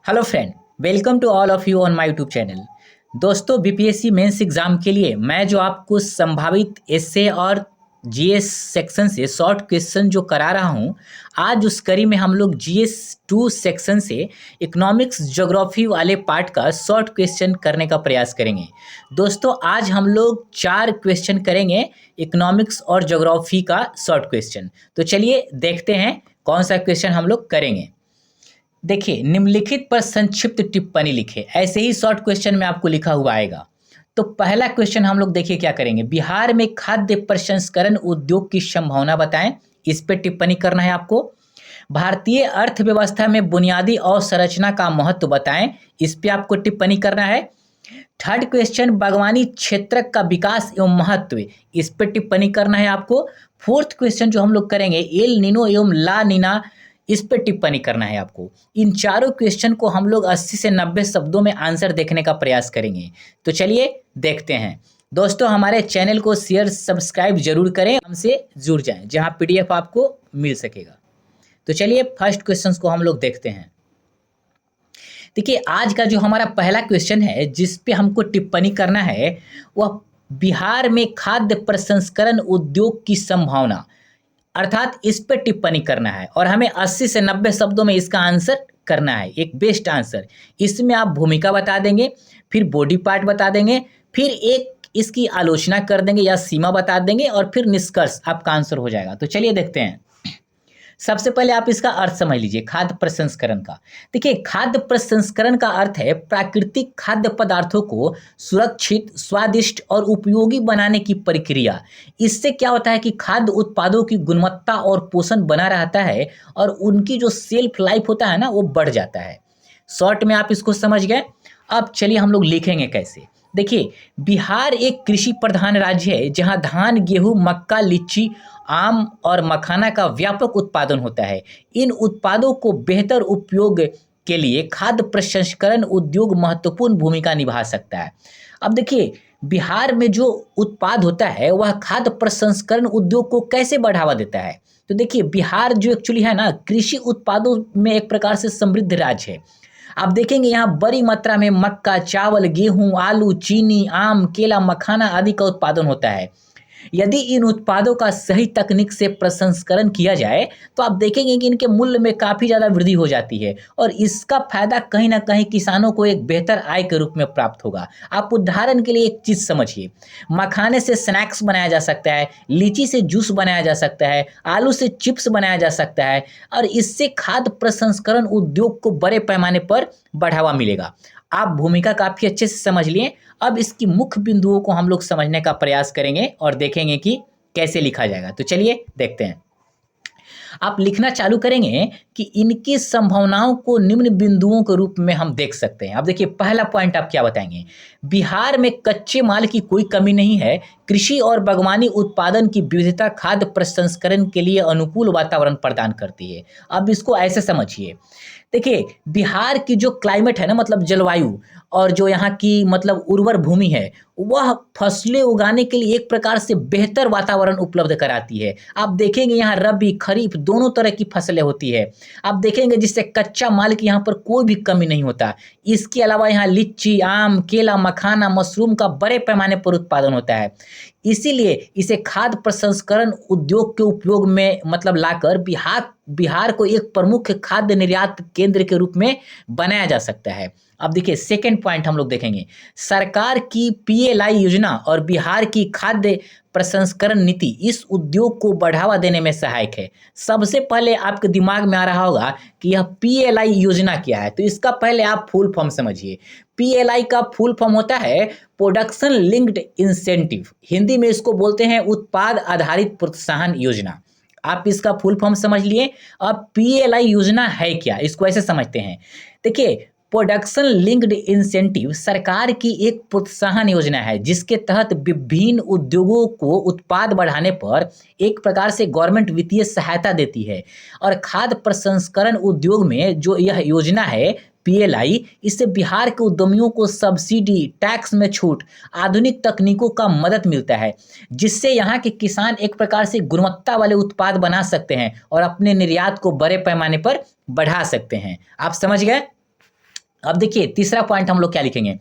Hello friend, welcome to all of you on my YouTube channel. दोस्तों, BPSC mains exam के लिए मैं जो आपको संभावित एसए और जीएस सेक्शन से शॉर्ट क्वेश्चन जो करा रहा हूं, आज उस कड़ी में हम लोग जीएस 2 सेक्शन से इकोनॉमिक्स ज्योग्राफी वाले पार्ट का शॉर्ट क्वेश्चन करने का प्रयास करेंगे। दोस्तों, आज हम लोग 4 क्वेश्चन करेंगे इकोनॉमिक्स और ज्योग्राफी का शॉर्ट क्वेश्चन। तो चलिए देखते हैं कौन सा क्वेश्चन हम लोग करेंगे। देखिए, निम्नलिखित पर संक्षिप्त टिप्पणी लिखे, ऐसे ही शॉर्ट क्वेश्चन में आपको लिखा हुआ आएगा। तो पहला क्वेश्चन हम लोग देखिए क्या करेंगे। बिहार में खाद्य प्रसंस्करण उद्योग की संभावना बताएं, इस पे टिप्पणी करना है आपको। भारतीय अर्थव्यवस्था में बुनियादी अवसंरचना का महत्व बताएं, इस पे आपको टिप्पणी करना है। थर्ड क्वेश्चन, बागवानी क्षेत्र का विकास एवं महत्व, इस पे टिप्पणी करना है आपको। फोर्थ क्वेश्चन जो हम लोग करेंगे, एल नीनो एवं ला नीना, इस पे टिप्पणी करना है आपको। इन चारों क्वेश्चन को हम लोग 80 से 90 शब्दों में आंसर देखने का प्रयास करेंगे। तो चलिए देखते हैं। दोस्तों, हमारे चैनल को शेयर सब्सक्राइब जरूर करें, हमसे जुड़ जाएं, जहां पीडीएफ आपको मिल सकेगा। तो चलिए फर्स्ट क्वेश्चन को हम लोग देखते हैं। देखिए, आज का जो हमारा पहला क्वेश्चन है जिस पे हमको टिप्पणी करना है, वह बिहार में खाद्य प्रसंस्करण उद्योग की संभावना, अर्थात इस पे टिप्पणी करना है और हमें 80 से 90 शब्दों में इसका आंसर करना है, एक बेस्ट आंसर। इसमें आप भूमिका बता देंगे, फिर बॉडी पार्ट बता देंगे, फिर एक इसकी आलोचना कर देंगे या सीमा बता देंगे और फिर निष्कर्ष आपका आंसर हो जाएगा। तो चलिए देखते हैं। सबसे पहले आप इसका अर्थ समझ लीजिए खाद्य प्रसंस्करण का। देखिए, खाद्य प्रसंस्करण का अर्थ है प्राकृतिक खाद्य पदार्थों को सुरक्षित, स्वादिष्ट और उपयोगी बनाने की प्रक्रिया। इससे क्या होता है कि खाद्य उत्पादों की गुणवत्ता और पोषण बना रहता है और उनकी जो सेल्फ लाइफ होता है ना, वो बढ़ जाता है। शॉर्ट में आप इसको समझ गए। अब चलिए हम लोग लिखेंगे कैसे। देखिए, बिहार एक कृषि प्रधान राज्य है जहां धान, गेहूं, मक्का, लीची, आम और मखाना का व्यापक उत्पादन होता है। इन उत्पादों को बेहतर उपयोग के लिए खाद्य प्रसंस्करण उद्योग महत्वपूर्ण भूमिका निभा सकता है। अब देखिए, बिहार में जो उत्पाद होता है वह खाद्य प्रसंस्करण उद्योग को कैसे बढ़ावा देता है। तो देखिए, बिहार जो एक्चुअली है ना, कृषि उत्पादों में एक प्रकार से समृद्ध राज्य है। आप देखेंगे यहाँ बड़ी मात्रा में मक्का, चावल, गेहूं, आलू, चीनी, आम, केला, मखाना आदि का उत्पादन होता है। यदि इन उत्पादों का सही तकनीक से प्रसंस्करण किया जाए तो आप देखेंगे कि इनके मूल्य में काफ़ी ज़्यादा वृद्धि हो जाती है और इसका फायदा कहीं ना कहीं किसानों को एक बेहतर आय के रूप में प्राप्त होगा। आप उदाहरण के लिए एक चीज़ समझिए, मखाने से स्नैक्स बनाया जा सकता है, लीची से जूस बनाया जा सकता है, आलू से चिप्स बनाया जा सकता है और इससे खाद्य प्रसंस्करण उद्योग को बड़े पैमाने पर बढ़ावा मिलेगा। आप भूमिका काफ़ी अच्छे से समझ लिए। अब इसकी मुख्य बिंदुओं को हम लोग समझने का प्रयास करेंगे और देखेंगे कि कैसे लिखा जाएगा। तो चलिए देखते हैं। आप लिखना चालू करेंगे कि इनकी संभावनाओं को निम्न बिंदुओं के रूप में हम देख सकते हैं। अब देखिए, पहला पॉइंट आप क्या बताएंगे। बिहार में कच्चे माल की कोई कमी नहीं है। कृषि और बागवानी उत्पादन की विविधता खाद्य प्रसंस्करण के लिए अनुकूल वातावरण प्रदान करती है। अब इसको ऐसे समझिए। देखिए, बिहार की जो क्लाइमेट है ना, मतलब जलवायु, और जो यहाँ की मतलब उर्वर भूमि है, वह फसलें उगाने के लिए एक प्रकार से बेहतर वातावरण उपलब्ध कराती है। आप देखेंगे यहाँ रबी, खरीफ दोनों तरह की फसलें होती है। आप देखेंगे जिससे कच्चा माल की यहाँ पर कोई भी कमी नहीं होता। इसके अलावा यहाँ लीची, आम, केला, मखाना, मशरूम का बड़े पैमाने पर उत्पादन होता है। इसीलिए इसे खाद्य प्रसंस्करण उद्योग के उपयोग में मतलब लाकर बिहार को एक प्रमुख खाद्य निर्यात केंद्र के रूप में बनाया जा सकता है। अब देखिए, सेकंड पॉइंट हम लोग देखेंगे। सरकार की पीएलआई योजना और बिहार की खाद्य प्रसंस्करण नीति इस उद्योग को बढ़ावा देने में सहायक है। सबसे पहले आपके दिमाग में आ रहा होगा कि यह पीएलआई योजना क्या है, तो इसका पहले आप फुल फॉर्म समझिए। पीएलआई का फुल फॉर्म होता है प्रोडक्शन लिंक्ड इंसेंटिव, हिंदी में इसको बोलते हैं उत्पाद आधारित प्रोत्साहन योजना। आप इसका फुल फॉर्म समझ लिए। अब पीएलआई योजना है क्या, इसको ऐसे समझते हैं। देखिए, प्रोडक्शन लिंक्ड इंसेंटिव सरकार की एक प्रोत्साहन योजना है जिसके तहत विभिन्न उद्योगों को उत्पाद बढ़ाने पर एक प्रकार से गवर्नमेंट वित्तीय सहायता देती है। और खाद्य प्रसंस्करण उद्योग में जो यह योजना है पीएलआई, इससे बिहार के उद्यमियों को सब्सिडी, टैक्स में छूट, आधुनिक तकनीकों का मदद मिलता है, जिससे यहाँ के किसान एक प्रकार से गुणवत्ता वाले उत्पाद बना सकते हैं और अपने निर्यात को बड़े पैमाने पर बढ़ा सकते हैं। आप समझ गए। अब देखिए तीसरा पॉइंट हम लोग क्या लिखेंगे,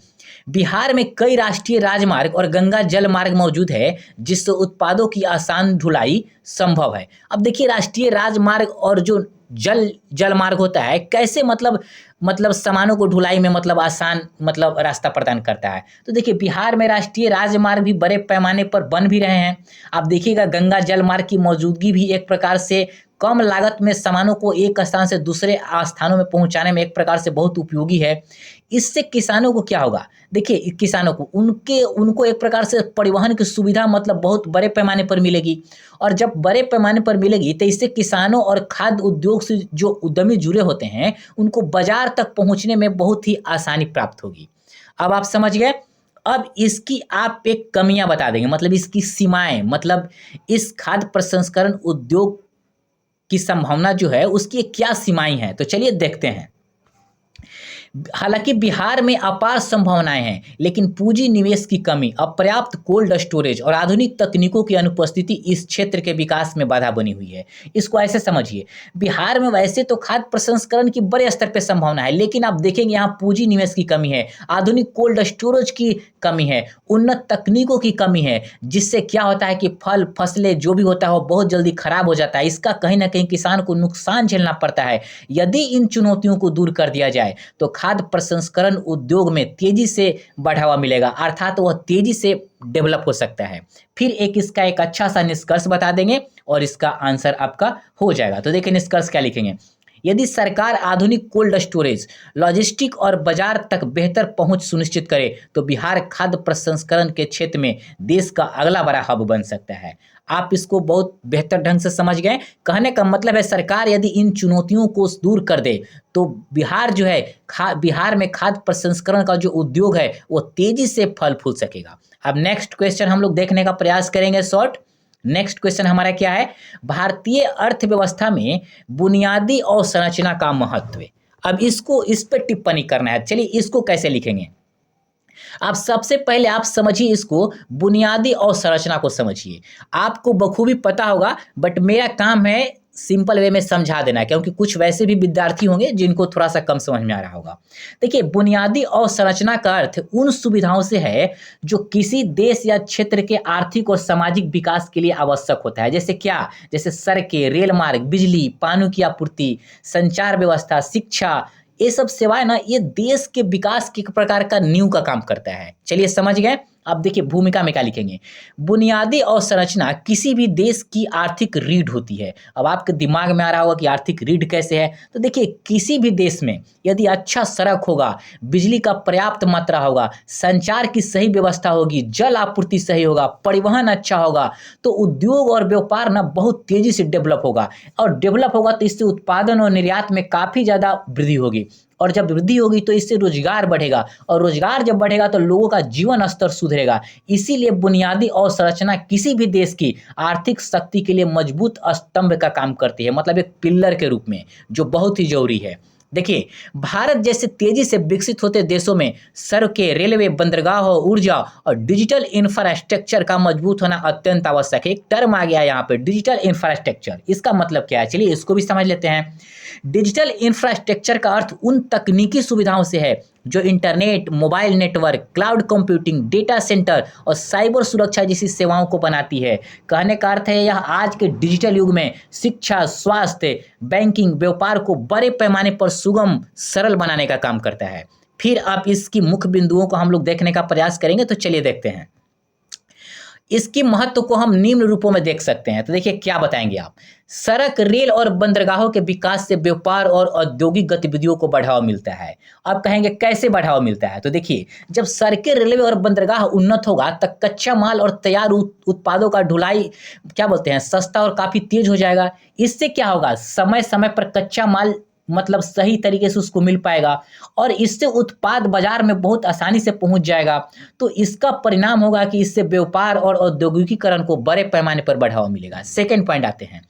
बिहार में कई राष्ट्रीय राजमार्ग और गंगा जल मार्ग मौजूद है जिससे उत्पादों की आसान ढुलाई संभव है। अब देखिए राष्ट्रीय राजमार्ग और जो जल मार्ग होता है कैसे मतलब सामानों को ढुलाई में मतलब आसान मतलब रास्ता प्रदान करता है। तो देखिए बिहार में राष्ट्रीय राजमार्ग भी बड़े पैमाने पर बन भी रहे हैं। आप देखिएगा गंगा जल मार्ग की मौजूदगी भी एक प्रकार से कम लागत में सामानों को एक स्थान से दूसरे स्थानों में पहुंचाने में एक प्रकार से बहुत उपयोगी है। इससे किसानों को क्या होगा, देखिए किसानों को उनको एक प्रकार से परिवहन की सुविधा मतलब बहुत बड़े पैमाने पर मिलेगी, और जब बड़े पैमाने पर मिलेगी तो इससे किसानों और खाद्य उद्योग से जो उद्यमी जुड़े होते हैं उनको बाजार तक पहुंचने में बहुत ही आसानी प्राप्त होगी। अब आप समझ गए। अब इसकी आप एक कमियां बता देंगे, मतलब इसकी सीमाएं, मतलब इस खाद्य प्रसंस्करण उद्योग की संभावना जो है उसकी क्या सीमाएं हैं, तो चलिए देखते हैं। हालांकि बिहार में अपार संभावनाएं हैं, लेकिन पूंजी निवेश की कमी, अपर्याप्त कोल्ड स्टोरेज और आधुनिक तकनीकों की अनुपस्थिति इस क्षेत्र के विकास में बाधा बनी हुई है। इसको ऐसे समझिए, बिहार में वैसे तो खाद्य प्रसंस्करण की बड़े स्तर पर संभावना है, लेकिन आप देखेंगे यहाँ पूंजी निवेश की कमी है, आधुनिक कोल्ड स्टोरेज की कमी है, उन्नत तकनीकों की कमी है, जिससे क्या होता है कि फल फसलें जो भी होता है वो बहुत जल्दी खराब हो जाता है। इसका कहीं ना कहीं किसान को नुकसान झेलना पड़ता है। यदि इन चुनौतियों को दूर कर दिया जाए तो खाद्य प्रसंस्करण उद्योग में तेजी से बढ़ावा मिलेगा, अर्थात वह तेजी से डेवलप हो सकता है। फिर इसका एक अच्छा सा निष्कर्ष बता देंगे और इसका आंसर आपका हो जाएगा। तो देखिए निष्कर्ष क्या लिखेंगे, यदि सरकार आधुनिक कोल्ड स्टोरेज, लॉजिस्टिक और बाजार तक बेहतर पहुंच सुनिश्चित करे तो बिहार खाद्य प्रसंस्करण के क्षेत्र में देश का अगला बड़ा हब बन सकता है। आप इसको बहुत बेहतर ढंग से समझ गए। कहने का मतलब है सरकार यदि इन चुनौतियों को दूर कर दे तो बिहार जो है बिहार में खाद्य प्रसंस्करण का जो उद्योग है वो तेजी से फल फूल सकेगा। अब नेक्स्ट क्वेश्चन हम लोग देखने का प्रयास करेंगे शॉर्ट। नेक्स्ट क्वेश्चन हमारा क्या है, भारतीय अर्थव्यवस्था में बुनियादी अवसंरचना का महत्व। अब इस पे टिप्पणी करना है। चलिए इसको कैसे लिखेंगे, आप सबसे पहले आप समझिए, इसको बुनियादी अवसंरचना को समझिए। आपको बखूबी पता होगा बट मेरा काम है सिंपल वे में समझा देना, क्योंकि कुछ वैसे भी विद्यार्थी होंगे जिनको थोड़ा सा कम समझ में आ रहा होगा। देखिए बुनियादी अवसंरचना का अर्थ उन सुविधाओं से है जो किसी देश या क्षेत्र के आर्थिक और सामाजिक विकास के लिए आवश्यक होता है। जैसे क्या, जैसे सड़कें, रेल मार्ग, बिजली, पानी की आपूर्ति, संचार व्यवस्था, शिक्षा, ये सब सेवाएं ना ये देश के विकास के एक प्रकार का नींव का काम करता है। चलिए समझ गए। अब देखिए भूमिका में क्या लिखेंगे, बुनियादी अवसंरचना किसी भी देश की आर्थिक रीढ़ होती है। अब आपके दिमाग में आ रहा होगा कि आर्थिक रीढ़ कैसे है, तो देखिए किसी भी देश में यदि अच्छा सड़क होगा, बिजली का पर्याप्त मात्रा होगा, संचार की सही व्यवस्था होगी, जल आपूर्ति सही होगा, परिवहन अच्छा होगा, तो उद्योग और व्यापार ना बहुत तेजी से डेवलप होगा, और डेवलप होगा तो इससे उत्पादन और निर्यात में काफी ज्यादा वृद्धि होगी, और जब वृद्धि होगी तो इससे रोजगार बढ़ेगा, और रोजगार जब बढ़ेगा तो लोगों का जीवन स्तर सुधरेगा। इसीलिए बुनियादी अवसंरचना किसी भी देश की आर्थिक शक्ति के लिए मजबूत स्तंभ का काम करती है, मतलब एक पिल्लर के रूप में, जो बहुत ही जरूरी है। देखिए भारत जैसे तेजी से विकसित होते देशों में सड़कें, रेलवे, बंदरगाह, ऊर्जा और डिजिटल इंफ्रास्ट्रक्चर का मजबूत होना अत्यंत आवश्यक है। एक टर्म आ गया यहाँ पे, डिजिटल इंफ्रास्ट्रक्चर। इसका मतलब क्या है, चलिए इसको भी समझ लेते हैं। डिजिटल इंफ्रास्ट्रक्चर का अर्थ उन तकनीकी सुविधाओं से है जो internet, mobile network, cloud computing, data centre और साइबर सुरक्षा जैसी सेवाओं को बनाती है। कहने का अर्थ है यह आज के डिजिटल युग में शिक्षा, स्वास्थ्य, बैंकिंग, व्यापार को बड़े पैमाने पर सुगम, सरल बनाने का काम करता है। फिर आप इसकी मुख्य बिंदुओं को हम लोग देखने का प्रयास करेंगे, तो चलिए देखते हैं। इसकी महत्व को हम निम्न रूपों में देख सकते हैं। तो देखिए क्या बताएंगे आप, सड़क, रेल और बंदरगाहों के विकास से व्यापार और औद्योगिक गतिविधियों को बढ़ावा मिलता है। आप कहेंगे कैसे बढ़ावा मिलता है, तो देखिए जब सड़कें, रेलवे और बंदरगाह उन्नत होगा तब कच्चा माल और तैयार उत्पादों का ढुलाई क्या बोलते हैं सस्ता और काफी तेज हो जाएगा। इससे क्या होगा, समय समय पर कच्चा माल मतलब सही तरीके से उसको मिल पाएगा, और इससे उत्पाद बाजार में बहुत आसानी से पहुंच जाएगा। तो इसका परिणाम होगा कि इससे व्यापार और औद्योगिकीकरण को बड़े पैमाने पर बढ़ावा मिलेगा। सेकेंड पॉइंट आते हैं,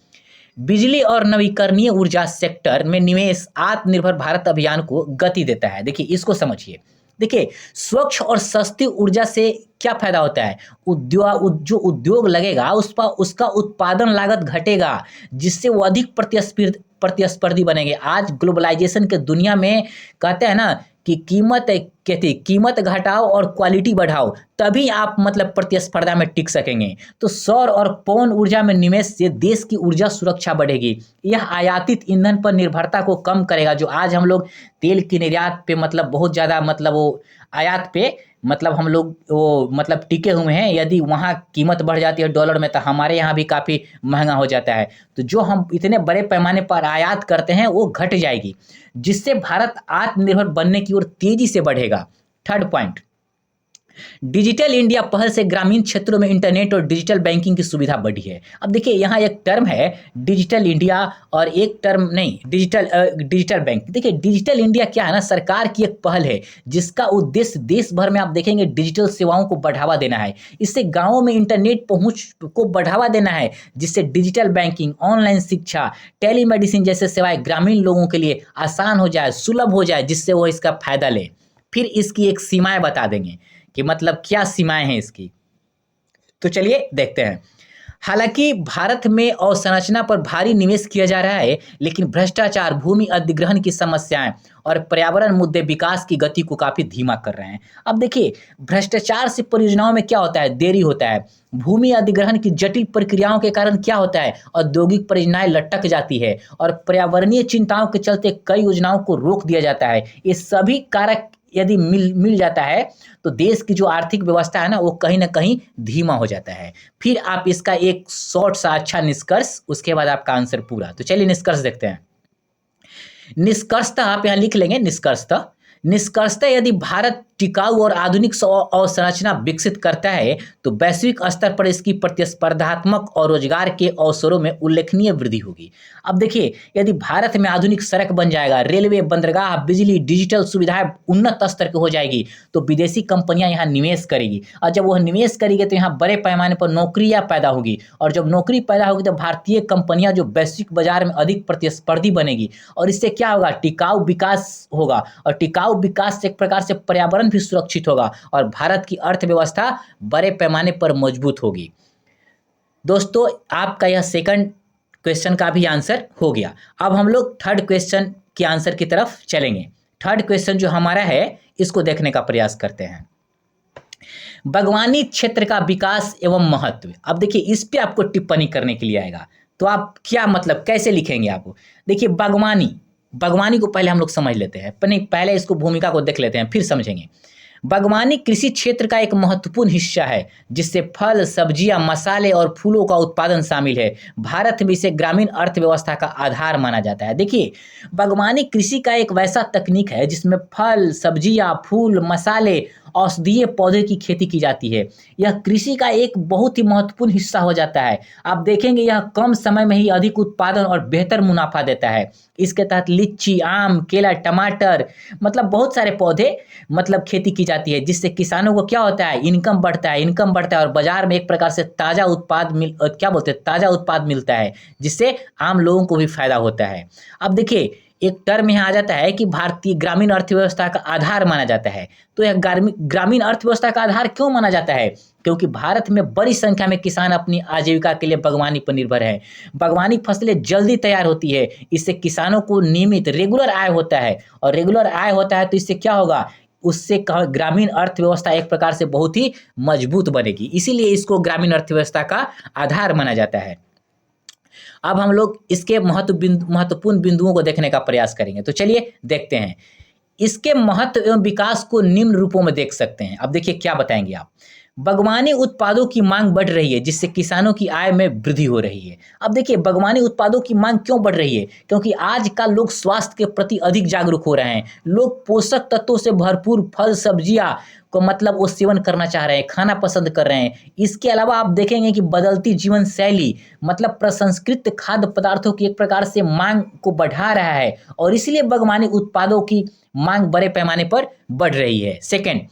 बिजली और नवीकरणीय ऊर्जा सेक्टर में निवेश आत्मनिर्भर भारत अभियान को गति देता है। देखिए इसको समझिए। देखिए स्वच्छ और सस्ती ऊर्जा से क्या फायदा होता है, जो उद्योग लगेगा उसका उत्पादन लागत घटेगा, जिससे वो अधिक प्रतिस्पर्धी बनेंगे। आज ग्लोबलाइजेशन के दुनिया में कहते हैं ना कि कीमत घटाओ और क्वालिटी बढ़ाओ, तभी आप मतलब प्रतिस्पर्धा में टिक सकेंगे। तो सौर और पवन ऊर्जा में निवेश से देश की ऊर्जा सुरक्षा बढ़ेगी। यह आयातित ईंधन पर निर्भरता को कम करेगा। जो आज हम लोग तेल की निर्यात पे मतलब बहुत ज़्यादा मतलब वो आयात पे मतलब हम लोग वो मतलब टिके हुए हैं, यदि वहाँ कीमत बढ़ जाती है डॉलर में तो हमारे यहाँ भी काफ़ी महंगा हो जाता है। तो जो हम इतने बड़े पैमाने पर आयात करते हैं वो घट जाएगी, जिससे भारत आत्मनिर्भर बनने की ओर तेजी से बढ़ेगा। थर्ड पॉइंट, डिजिटल इंडिया पहल से ग्रामीण क्षेत्रों में इंटरनेट और डिजिटल बैंकिंग की सुविधा बढ़ी है। अब देखिए यहाँ एक टर्म है डिजिटल इंडिया और एक टर्म नहीं डिजिटल बैंक। देखिए डिजिटल इंडिया क्या है ना, सरकार की एक पहल है जिसका उद्देश्य देश भर में आप देखेंगे डिजिटल सेवाओं को बढ़ावा देना है। इससे गाँवों में इंटरनेट पहुँच को बढ़ावा देना है, जिससे डिजिटल बैंकिंग, ऑनलाइन शिक्षा, टेलीमेडिसिन जैसे सेवाएं ग्रामीण लोगों के लिए आसान हो जाए, सुलभ हो जाए, जिससे वो इसका फायदा लें। फिर इसकी एक सीमाएं बता देंगे कि मतलब क्या सीमाएं हैं इसकी। तो चलिए देखते हैं। हालांकि भारत में अवसंरचना पर भारी निवेश किया जा रहा है, लेकिन भ्रष्टाचार, भूमि अधिग्रहण की समस्याएं और पर्यावरण मुद्दे विकास की गति को काफी धीमा कर रहे हैं। अब देखिए भ्रष्टाचार से परियोजनाओं में क्या होता है, देरी होता है। भूमि अधिग्रहण की जटिल प्रक्रियाओं के कारण क्या होता है, औद्योगिक परियोजनाएं लटक जाती है और पर्यावरणीय चिंताओं के चलते कई योजनाओं को रोक दिया जाता है। ये सभी कारक यदि मिल जाता है तो देश की जो आर्थिक व्यवस्था है ना वो कहीं ना कहीं धीमा हो जाता है। फिर आप इसका एक शॉर्ट सा अच्छा निष्कर्ष, उसके बाद आपका आंसर पूरा। तो चलिए निष्कर्ष देखते हैं। निष्कर्षतः आप यहाँ लिख लेंगे निष्कर्षतः यदि भारत टिकाऊ और आधुनिक अवसंरचना विकसित करता है तो वैश्विक स्तर पर इसकी प्रतिस्पर्धात्मक और रोजगार के अवसरों में उल्लेखनीय वृद्धि होगी। अब देखिए यदि भारत में आधुनिक सड़क बन जाएगा, रेलवे, बंदरगाह, बिजली, डिजिटल सुविधाएं उन्नत स्तर की हो जाएगी तो विदेशी कंपनियां यहाँ निवेश करेगी, और जब वह निवेश करेगी तो यहाँ बड़े पैमाने पर नौकरियां पैदा होगी, और जब नौकरी पैदा होगी तो भारतीय कंपनियां जो वैश्विक बाजार में अधिक प्रतिस्पर्धी बनेगी, और इससे क्या होगा, टिकाऊ विकास होगा, और टिकाऊ विकास से एक प्रकार से पर्यावरण भी सुरक्षित होगा और भारत की अर्थव्यवस्था बड़े पैमाने पर मजबूत होगी। दोस्तों आपका यह सेकंड क्वेश्चन का भी आंसर हो गया। अब हम लोग थर्ड क्वेश्चन के आंसर की तरफ चलेंगे। थर्ड क्वेश्चन जो हमारा है इसको देखने का प्रयास करते हैं। बागवानी क्षेत्र का विकास एवं महत्व। अब देखिए इस पे आपको टिप्पणी करने के लिए आएगा, तो आप क्या मतलब कैसे लिखेंगे आप। देखिए बागवानी को पहले हम लोग समझ लेते हैं, पहले इसको भूमिका को देख लेते हैं फिर समझेंगे। बागवानी कृषि क्षेत्र का एक महत्वपूर्ण हिस्सा है जिससे फल, सब्जियां, मसाले और फूलों का उत्पादन शामिल है। भारत में इसे ग्रामीण अर्थव्यवस्था का आधार माना जाता है। देखिए बागवानी कृषि का एक वैसा तकनीक है जिसमें फल, सब्जियां, फूल, मसाले, औषधीय पौधे की खेती की जाती है। यह कृषि का एक बहुत ही महत्वपूर्ण हिस्सा हो जाता है। आप देखेंगे यह कम समय में ही अधिक उत्पादन और बेहतर मुनाफा देता है। इसके तहत लीची, आम, केला, टमाटर मतलब बहुत सारे पौधे मतलब खेती की जाती है, जिससे किसानों को क्या होता है, इनकम बढ़ता है और बाजार में एक प्रकार से ताज़ा उत्पाद मिलता है, जिससे आम लोगों को भी फायदा होता है। अब देखिए एक टर्म यहाँ आ जाता है कि भारतीय ग्रामीण अर्थव्यवस्था का आधार माना जाता है। तो यह ग्रामीण अर्थव्यवस्था का आधार क्यों माना जाता है, क्योंकि भारत में बड़ी संख्या में किसान अपनी आजीविका के लिए बागवानी पर निर्भर है। बागवानी फसलें जल्दी तैयार होती है, इससे किसानों को नियमित रेगुलर आय होता है, और रेगुलर आय होता है तो इससे क्या होगा, उससे ग्रामीण अर्थव्यवस्था एक प्रकार से बहुत ही मजबूत बनेगी। इसीलिए इसको ग्रामीण अर्थव्यवस्था का आधार माना जाता है। अब हम लोग इसके महत्वपूर्ण बिंदुओं को देखने का प्रयास करेंगे। तो चलिए देखते हैं। इसके महत्व एवं विकास को निम्न रूपों में देख सकते हैं। अब देखिए क्या बताएंगे आप। बागवानी उत्पादों की मांग बढ़ रही है, जिससे किसानों की आय में वृद्धि हो रही है। अब देखिए बागवानी उत्पादों की मांग क्यों बढ़ रही है, क्योंकि आजकल लोग स्वास्थ्य के प्रति अधिक जागरूक हो रहे हैं। लोग पोषक तत्वों से भरपूर फल, सब्जियां को मतलब वो सेवन करना चाह रहे हैं, खाना पसंद कर रहे हैं। इसके अलावा आप देखेंगे कि बदलती जीवन शैली मतलब प्रसंस्कृत खाद्य पदार्थों की एक प्रकार से मांग को बढ़ा रहा है, और इसलिए बागवानी उत्पादों की मांग बड़े पैमाने पर बढ़ रही है। सेकंड,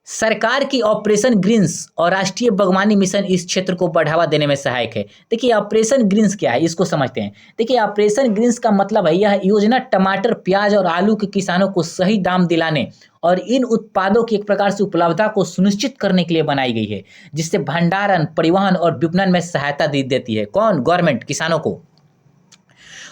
सरकार की ऑपरेशन ग्रीन्स और राष्ट्रीय बागवानी मिशन इस क्षेत्र को बढ़ावा देने में सहायक है। देखिए ऑपरेशन ग्रीन्स क्या है, इसको समझते हैं। देखिए ऑपरेशन ग्रीन्स का मतलब है यह योजना टमाटर, प्याज और आलू के किसानों को सही दाम दिलाने और इन उत्पादों की एक प्रकार से उपलब्धता को सुनिश्चित करने के लिए बनाई गई है, जिससे भंडारण, परिवहन और विपणन में सहायता देती है। कौन? गवर्नमेंट किसानों को।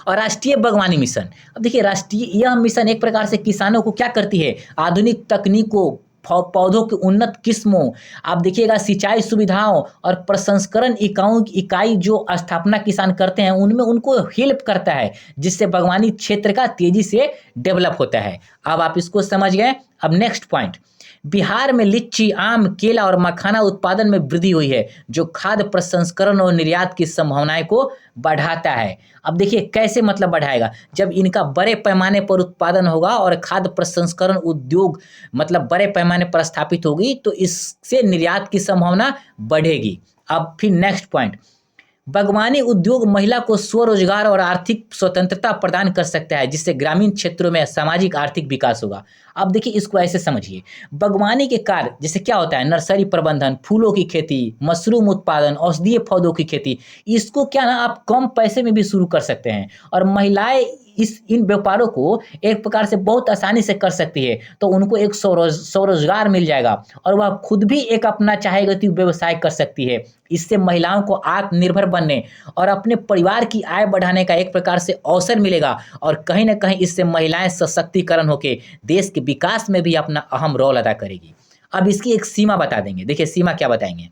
और राष्ट्रीय बागवानी मिशन, अब देखिए राष्ट्रीय यह मिशन एक प्रकार से किसानों को क्या करती है, आधुनिक तकनीकों, पौधों की उन्नत किस्मों, आप देखिएगा सिंचाई सुविधाओं और प्रसंस्करण इकाई जो स्थापना किसान करते हैं उनमें उनको हेल्प करता है, जिससे बागवानी क्षेत्र का तेजी से डेवलप होता है। अब आप इसको समझ गए। अब नेक्स्ट पॉइंट, बिहार में लीची, आम, केला और मखाना उत्पादन में वृद्धि हुई है, जो खाद्य प्रसंस्करण और निर्यात की संभावनाएं को बढ़ाता है। अब देखिए कैसे मतलब बढ़ाएगा, जब इनका बड़े पैमाने पर उत्पादन होगा और खाद्य प्रसंस्करण उद्योग मतलब बड़े पैमाने पर स्थापित होगी तो इससे निर्यात की संभावना बढ़ेगी। अब फिर नेक्स्ट पॉइंट, बागवानी उद्योग महिला को स्वरोजगार और आर्थिक स्वतंत्रता प्रदान कर सकता है, जिससे ग्रामीण क्षेत्रों में सामाजिक आर्थिक विकास होगा। अब देखिए इसको ऐसे समझिए, बागवानी के कार्य जैसे क्या होता है, नर्सरी प्रबंधन, फूलों की खेती, मशरूम उत्पादन, औषधीय पौधों की खेती, इसको क्या ना आप कम पैसे में भी शुरू कर सकते हैं और महिलाएं इन व्यापारों को एक प्रकार से बहुत आसानी से कर सकती है, तो उनको एक स्वरोजगार मिल जाएगा और वह खुद भी एक अपना चाहेगा तो व्यवसाय कर सकती है। इससे महिलाओं को आत्मनिर्भर बनने और अपने परिवार की आय बढ़ाने का एक प्रकार से अवसर मिलेगा और कहीं ना कहीं इससे महिलाएं सशक्तिकरण होकर देश के विकास में भी अपना अहम रोल अदा करेगी। अब इसकी एक सीमा बता देंगे, देखिए सीमा क्या बताएंगे,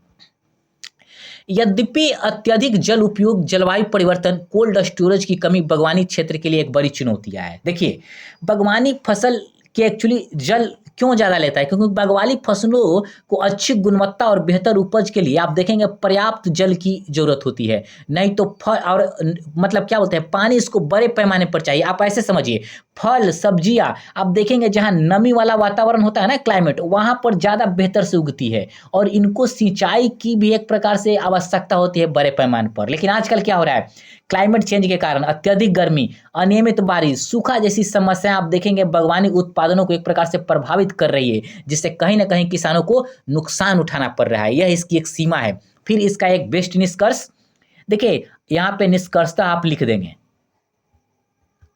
यद्यपि अत्यधिक जल उपयोग, जलवायु परिवर्तन, कोल्ड स्टोरेज की कमी बागवानी क्षेत्र के लिए एक बड़ी चुनौती है। देखिए बागवानी फसल के एक्चुअली जल क्यों ज़्यादा लेता है, क्योंकि बागवानी फसलों को अच्छी गुणवत्ता और बेहतर उपज के लिए आप देखेंगे पर्याप्त जल की जरूरत होती है, नहीं तो फल और मतलब क्या बोलते हैं पानी इसको बड़े पैमाने पर चाहिए। आप ऐसे समझिए फल सब्जियां आप देखेंगे जहां नमी वाला वातावरण होता है ना क्लाइमेट, वहां पर ज़्यादा बेहतर से उगती है और इनको सिंचाई की भी एक प्रकार से आवश्यकता होती है बड़े पैमाने पर। लेकिन आजकल क्या हो रहा है, क्लाइमेट चेंज के कारण अत्यधिक गर्मी, अनियमित बारिश, सूखा जैसी समस्याएं आप देखेंगे बागवानी उत्पादनों को एक प्रकार से प्रभावित कर रही है, जिससे कहीं ना कहीं किसानों को नुकसान उठाना पड़ रहा है। यह इसकी एक सीमा है। फिर इसका एक बेस्ट निष्कर्ष देखिए, यहाँ पे निष्कर्षता आप लिख देंगे,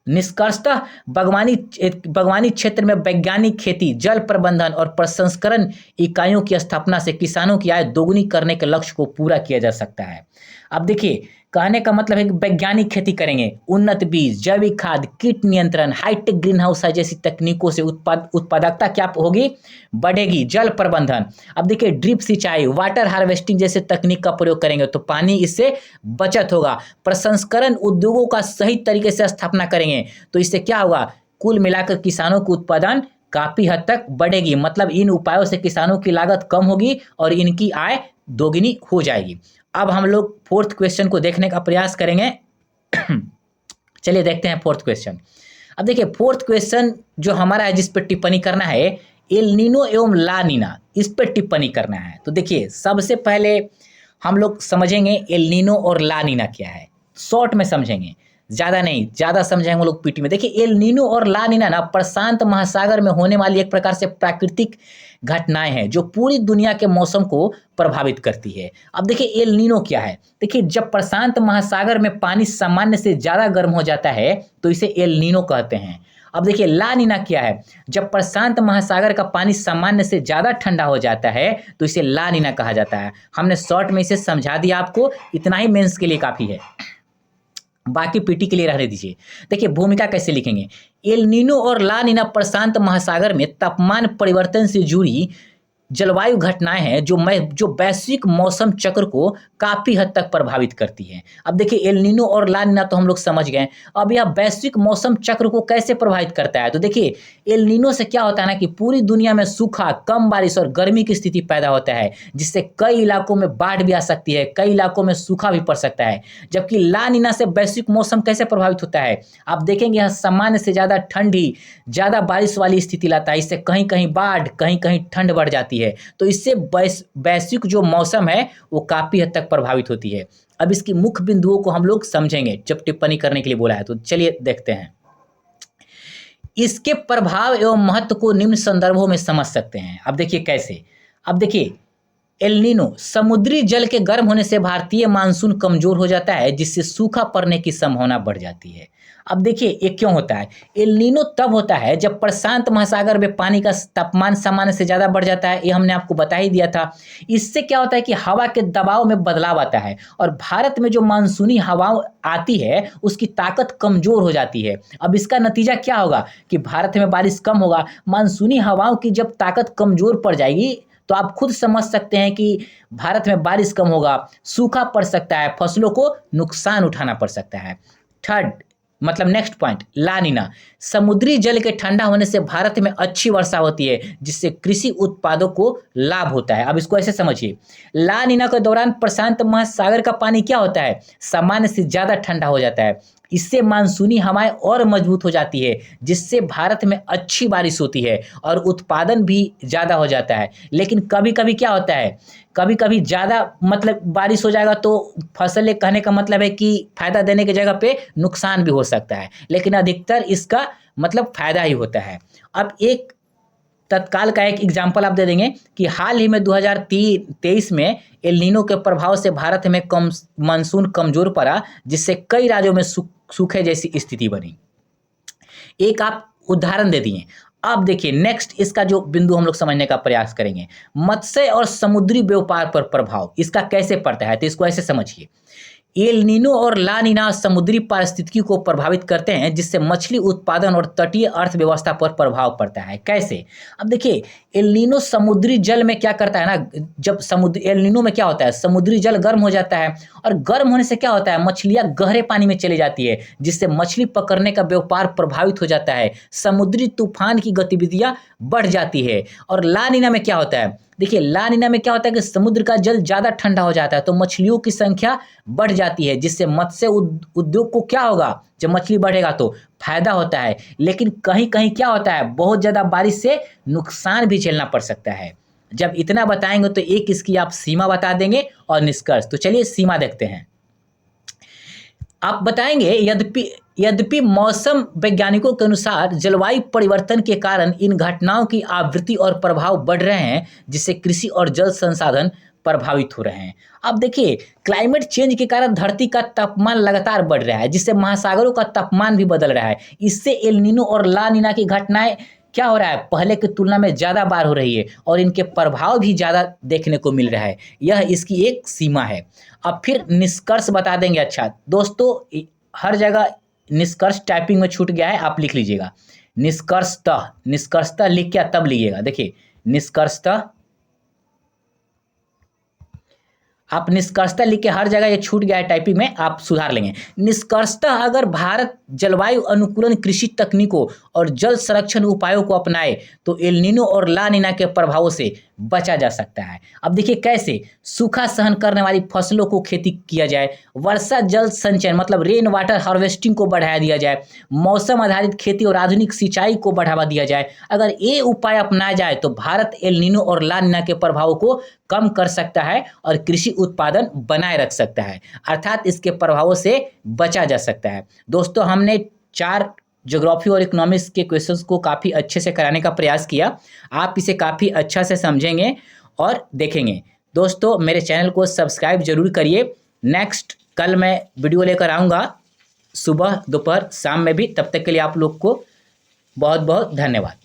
निष्कर्षतः बागवानी क्षेत्र में वैज्ञानिक खेती, जल प्रबंधन और प्रसंस्करण इकाइयों की स्थापना से किसानों की आय दोगुनी करने के लक्ष्य को पूरा किया जा सकता है। अब देखिए कहने का मतलब है कि वैज्ञानिक खेती करेंगे, उन्नत बीज, जैविक खाद, कीट नियंत्रण, हाईटेक ग्रीन हाउस जैसी तकनीकों से उत्पादकता क्या होगी, बढ़ेगी। जल प्रबंधन, अब देखिए ड्रिप सिंचाई, वाटर हार्वेस्टिंग जैसे तकनीक का प्रयोग करेंगे तो पानी इससे बचत होगा। प्रसंस्करण उद्योगों का सही तरीके से स्थापना करेंगे तो इससे क्या होगा, कुल मिलाकर किसानों को उत्पादन काफी हद तक बढ़ेगी। मतलब इन उपायों से किसानों की लागत कम होगी और इनकी आय दोगुनी हो जाएगी। अब हम लोग फोर्थ क्वेश्चन को देखने का प्रयास करेंगे। चलिए देखते हैं फोर्थ क्वेश्चन। अब देखिए फोर्थ क्वेश्चन जो हमारा है, जिस पर टिप्पणी करना है एल नीनो एवं ला नीना, इस पर टिप्पणी करना है। तो देखिए सबसे पहले हम लोग समझेंगे एल नीनो और ला नीना क्या है, शॉर्ट में समझेंगे, ज़्यादा नहीं, ज़्यादा समझेंगे हम लोग पीटी में। देखिए एल नीनो और ला नीना ना प्रशांत महासागर में होने वाली एक प्रकार से प्राकृतिक घटनाएं हैं जो पूरी दुनिया के मौसम को प्रभावित करती है। अब देखिए एल नीनो क्या है, देखिए जब प्रशांत महासागर में पानी सामान्य से ज़्यादा गर्म हो जाता है तो इसे एल नीनो कहते हैं। अब देखिए ला नीना क्या है, जब प्रशांत महासागर का पानी सामान्य से ज़्यादा ठंडा हो जाता है तो इसे ला नीना कहा जाता है। हमने शॉर्ट में इसे समझा दिया आपको, इतना ही मेंस के लिए काफ़ी है, बाकी पीटी के लिए रहने दीजिए। देखिए भूमिका कैसे लिखेंगे, एल नीनो और ला नीना प्रशांत महासागर में तापमान परिवर्तन से जुड़ी जलवायु घटनाएं हैं जो वैश्विक मौसम चक्र को काफ़ी हद तक प्रभावित करती हैं। अब देखिए एल नीनो और ला नीना तो हम लोग समझ गए, अब यह वैश्विक मौसम चक्र को कैसे प्रभावित करता है। तो देखिए एल नीनो से क्या होता है ना कि पूरी दुनिया में सूखा, कम बारिश और गर्मी की स्थिति पैदा होता है, जिससे कई इलाकों में बाढ़ भी आ सकती है, कई इलाकों में सूखा भी पड़ सकता है। जबकि ला नीना से वैश्विक मौसम कैसे प्रभावित होता है, आप देखेंगे यह सामान्य से ज़्यादा ठंडी, ज़्यादा बारिश वाली स्थिति लाता है, इससे कहीं कहीं बाढ़, कहीं कहीं ठंड बढ़ जाती है, तो इससे वैश्विक जो मौसम है वो काफ़ी हद तक प्रभावित होती है। अब इसकी मुख्य बिंदुओं को हम लोग समझेंगे जब टिप्पणी करने के लिए बोला है, तो चलिए देखते हैं। इसके प्रभाव एवं महत्व को निम्न संदर्भों में समझ सकते हैं। अब देखिए कैसे, अब देखिए एल नीनो, समुद्री जल के गर्म होने से भारतीय मानसून कमजोर हो जाता है, जिससे सूखा पड़ने की संभावना बढ़ जाती है। अब देखिए ये क्यों होता है, एल नीनो तब होता है जब प्रशांत महासागर में पानी का तापमान सामान्य से ज़्यादा बढ़ जाता है, ये हमने आपको बता ही दिया था। इससे क्या होता है कि हवा के दबाव में बदलाव आता है और भारत में जो मानसूनी हवा आती है उसकी ताकत कमजोर हो जाती है। अब इसका नतीजा क्या होगा कि भारत में बारिश कम होगा। मानसूनी हवाओं की जब ताकत कमजोर पड़ जाएगी तो आप खुद समझ सकते हैं कि भारत में बारिश कम होगा, सूखा पड़ सकता है, फसलों को नुकसान उठाना पड़ सकता है। थर्ड मतलब नेक्स्ट पॉइंट, ला नीना। समुद्री जल के ठंडा होने से भारत में अच्छी वर्षा होती है जिससे कृषि उत्पादों को लाभ होता है। अब इसको ऐसे समझिए, ला नीना के दौरान प्रशांत महासागर का पानी क्या होता है, सामान्य से ज़्यादा ठंडा हो जाता है। इससे मानसूनी हवाएं और मजबूत हो जाती है जिससे भारत में अच्छी बारिश होती है और उत्पादन भी ज़्यादा हो जाता है। लेकिन कभी कभी क्या होता है, कभी कभी ज़्यादा मतलब बारिश हो जाएगा तो फसलें, कहने का मतलब है कि फायदा देने की जगह पे नुकसान भी हो सकता है, लेकिन अधिकतर इसका मतलब फायदा ही होता है। अब एक तत्काल का एक एग्जाम्पल आप दे देंगे कि हाल ही में 2023 में एल नीनो के प्रभाव से भारत में कम मानसून कमजोर पड़ा जिससे कई राज्यों में सूखे जैसी स्थिति बनी। एक आप उदाहरण दे दिए। अब देखिए नेक्स्ट इसका जो बिंदु हम लोग समझने का प्रयास करेंगे, मत्स्य और समुद्री व्यापार पर प्रभाव इसका कैसे पड़ता है, तो इसको ऐसे समझिए। एल नीनो और ला नीना समुद्री पारिस्थितिकी को प्रभावित करते हैं जिससे मछली उत्पादन और तटीय अर्थव्यवस्था पर प्रभाव पड़ता है। कैसे, अब देखिए एल नीनो समुद्री जल में क्या करता है ना, जब समुद्री एल नीनो में क्या होता है, समुद्री जल गर्म हो जाता है और गर्म होने से क्या होता है, मछलियां गहरे पानी में चली जाती है जिससे मछली पकड़ने का व्यापार प्रभावित हो जाता है, समुद्री तूफान की गतिविधियां बढ़ जाती है। और ला नीना में क्या होता है, देखिए ला नीना में क्या होता है कि समुद्र का जल ज़्यादा ठंडा हो जाता है तो मछलियों की संख्या बढ़ जाती है जिससे मत्स्य उद्योग को क्या होगा, जब मछली बढ़ेगा तो फायदा होता है। लेकिन कहीं कहीं क्या होता है, बहुत ज़्यादा बारिश से नुकसान भी झेलना पड़ सकता है। जब इतना बताएंगे तो एक इसकी आप सीमा बता देंगे और निष्कर्ष। तो चलिए सीमा देखते हैं। आप बताएंगे यद्यपि मौसम वैज्ञानिकों के अनुसार जलवायु परिवर्तन के कारण इन घटनाओं की आवृत्ति और प्रभाव बढ़ रहे हैं जिससे कृषि और जल संसाधन प्रभावित हो रहे हैं। अब देखिए क्लाइमेट चेंज के कारण धरती का तापमान लगातार बढ़ रहा है जिससे महासागरों का तापमान भी बदल रहा है। इससे एल नीनो और ला नीना की घटनाएं क्या हो रहा है, पहले की तुलना में ज़्यादा बार हो रही है और इनके प्रभाव भी ज़्यादा देखने को मिल रहा है। यह इसकी एक सीमा है। अब फिर निष्कर्ष बता देंगे। अच्छा दोस्तों, हर जगह निष्कर्ष टाइपिंग में छूट गया है, आप लिख लीजिएगा। निष्कर्षतः लिख के तब लिखिएगा। देखिए निष्कर्षतः, आप निष्कर्षतः लिख के, हर जगह ये छूट गया है टाइपिंग में, आप सुधार लेंगे। निष्कर्षतः अगर भारत जलवायु अनुकूलन कृषि तकनीकों और जल संरक्षण उपायों को अपनाए तो एल नीनो और ला नीना के प्रभावों से बचा जा सकता है। अब देखिए कैसे, सूखा सहन करने वाली फसलों को खेती किया जाए, वर्षा जल संचयन मतलब रेन वाटर हार्वेस्टिंग को बढ़ाया दिया जाए, मौसम आधारित खेती और आधुनिक सिंचाई को बढ़ावा दिया जाए। अगर ये उपाय अपनाया जाए तो भारत एल नीनो और ला नीना के प्रभावों को कम कर सकता है और कृषि उत्पादन बनाए रख सकता है, अर्थात इसके प्रभावों से बचा जा सकता है। दोस्तों हमने 4 ज्योग्राफी और इकोनॉमिक्स के क्वेश्चंस को काफ़ी अच्छे से कराने का प्रयास किया। आप इसे काफ़ी अच्छा से समझेंगे और देखेंगे। दोस्तों मेरे चैनल को सब्सक्राइब जरूर करिए। नेक्स्ट कल मैं वीडियो लेकर आऊँगा, सुबह दोपहर शाम में भी। तब तक के लिए आप लोग को बहुत बहुत धन्यवाद।